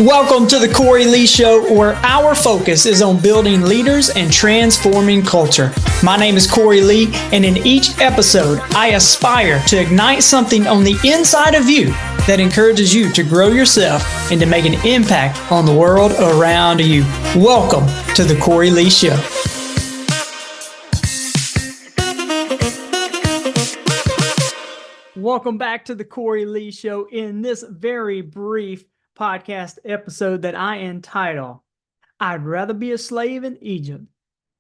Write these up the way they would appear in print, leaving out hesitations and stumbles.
Welcome to the Cory Lee Show, where our focus is on building leaders and transforming culture. My name is Cory Lee, and in each episode, I aspire to ignite something on the inside of you that encourages you to grow yourself and to make an impact on the world around you. Welcome to the Cory Lee Show. Welcome back to the Cory Lee Show. In this very brief podcast episode that I entitle, I'd rather be a slave in Egypt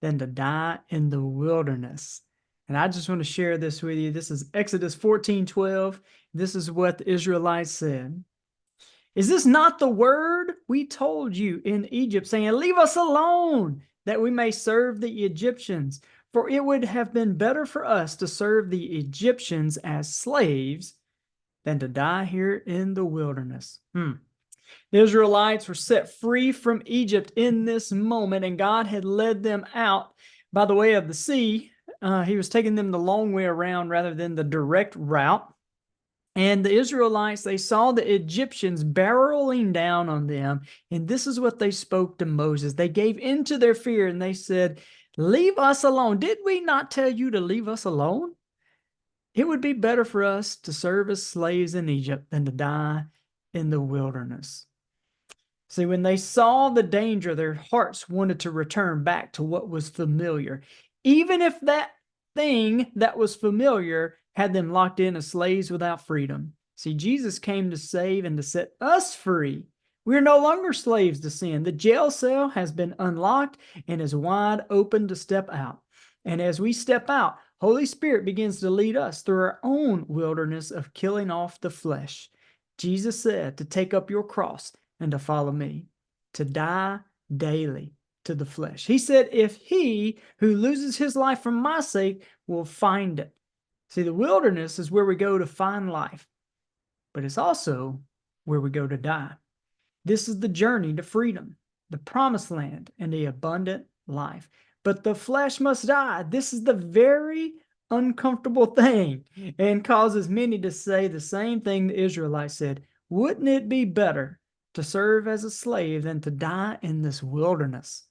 than to die in the wilderness. And I just want to share this with you. This is Exodus 14:12. This is what the Israelites said. Is this not the word we told you in Egypt, saying, leave us alone, that we may serve the Egyptians? For it would have been better for us to serve the Egyptians as slaves than to die here in the wilderness. The Israelites were set free from Egypt in this moment, and God had led them out by the way of the sea. He was taking them the long way around rather than the direct route. And the Israelites, they saw the Egyptians barreling down on them, and this is what they spoke to Moses. They gave into their fear, and they said, leave us alone. Did we not tell you to leave us alone? It would be better for us to serve as slaves in Egypt than to die in the wilderness. See, when they saw the danger, their hearts wanted to return back to what was familiar, even if that thing that was familiar had them locked in as slaves without freedom. See, Jesus came to save and to set us free. We are no longer slaves to sin. The jail cell has been unlocked and is wide open to step out. And as we step out, Holy Spirit begins to lead us through our own wilderness of killing off the flesh. Jesus said to take up your cross and to follow me, to die daily to the flesh. He said, if he who loses his life for my sake will find it. See, the wilderness is where we go to find life, but it's also where we go to die. This is the journey to freedom, the promised land, and the abundant life. But the flesh must die. This is the very uncomfortable thing and causes many to say the same thing the Israelites said. Wouldn't it be better to serve as a slave than to die in this wilderness?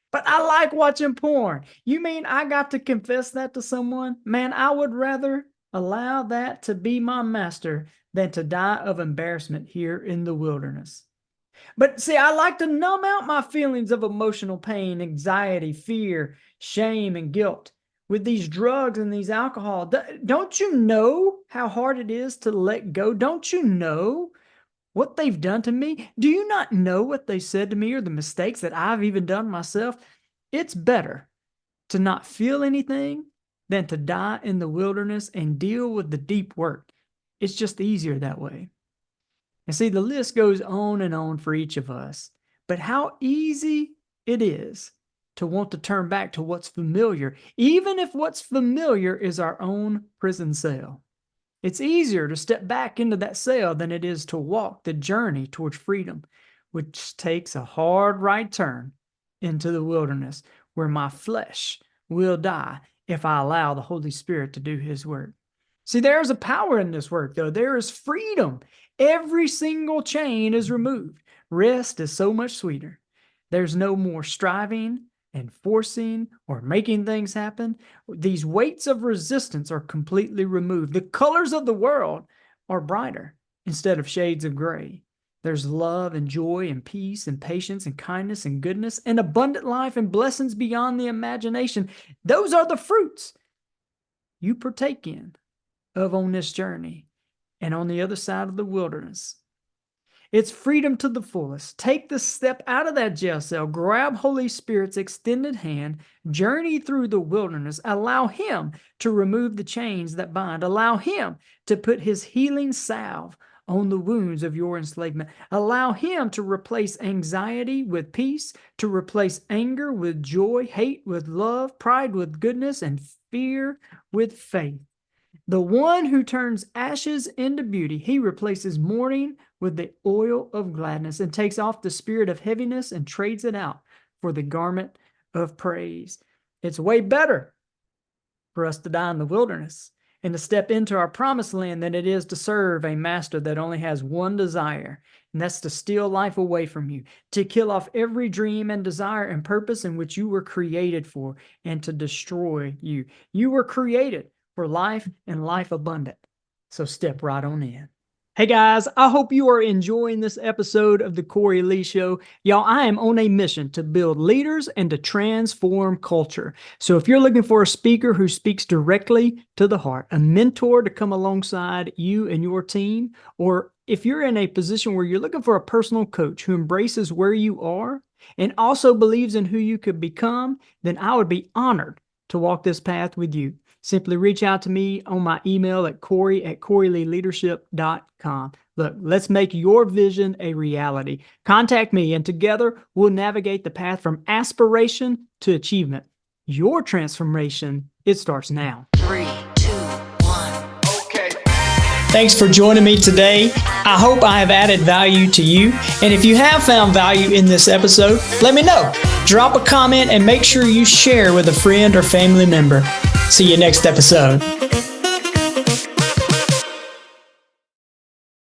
But I like watching porn. You mean I got to confess that to someone? Man, I would rather allow that to be my master than to die of embarrassment here in the wilderness. But see, I like to numb out my feelings of emotional pain, anxiety, fear, shame, and guilt with these drugs and these alcohol. Don't you know how hard it is to let go? Don't you know what they've done to me? Do you not know what they said to me or the mistakes that I've even done myself? It's better to not feel anything than to die in the wilderness and deal with the deep work. It's just easier that way. And see, the list goes on and on for each of us, but how easy it is to want to turn back to what's familiar, even if what's familiar is our own prison cell. It's easier to step back into that cell than it is to walk the journey towards freedom, which takes a hard right turn into the wilderness where my flesh will die if I allow the Holy Spirit to do his work. See, there's a power in this work, though. There is freedom. Every single chain is removed. Rest is so much sweeter. There's no more striving and forcing or making things happen. These weights of resistance are completely removed. The colors of the world are brighter instead of shades of gray. There's love and joy and peace and patience and kindness and goodness and abundant life and blessings beyond the imagination. Those are the fruits you partake of on this journey and on the other side of the wilderness. It's freedom to the fullest. Take the step out of that jail cell, grab Holy Spirit's extended hand, journey through the wilderness, allow him to remove the chains that bind, allow him to put his healing salve on the wounds of your enslavement, allow him to replace anxiety with peace, to replace anger with joy, hate with love, pride with goodness, and fear with faith. The one who turns ashes into beauty, he replaces mourning with the oil of gladness and takes off the spirit of heaviness and trades it out for the garment of praise. It's way better for us to die in the wilderness and to step into our promised land than it is to serve a master that only has one desire, and that's to steal life away from you, to kill off every dream and desire and purpose in which you were created for, and to destroy you. You were created for life and life abundant. So step right on in. Hey guys, I hope you are enjoying this episode of the Cory Lee Show. Y'all, I am on a mission to build leaders and to transform culture. So if you're looking for a speaker who speaks directly to the heart, a mentor to come alongside you and your team, or if you're in a position where you're looking for a personal coach who embraces where you are and also believes in who you could become, then I would be honored to walk this path with you. Simply reach out to me on my email at Cory@CoryLeeLeadership.com. Look, let's make your vision a reality. Contact me, and together we'll navigate the path from aspiration to achievement. Your transformation, it starts now. 3, 2, 1. Okay. Thanks for joining me today. I hope I have added value to you. And if you have found value in this episode, let me know. Drop a comment and make sure you share with a friend or family member. See you next episode.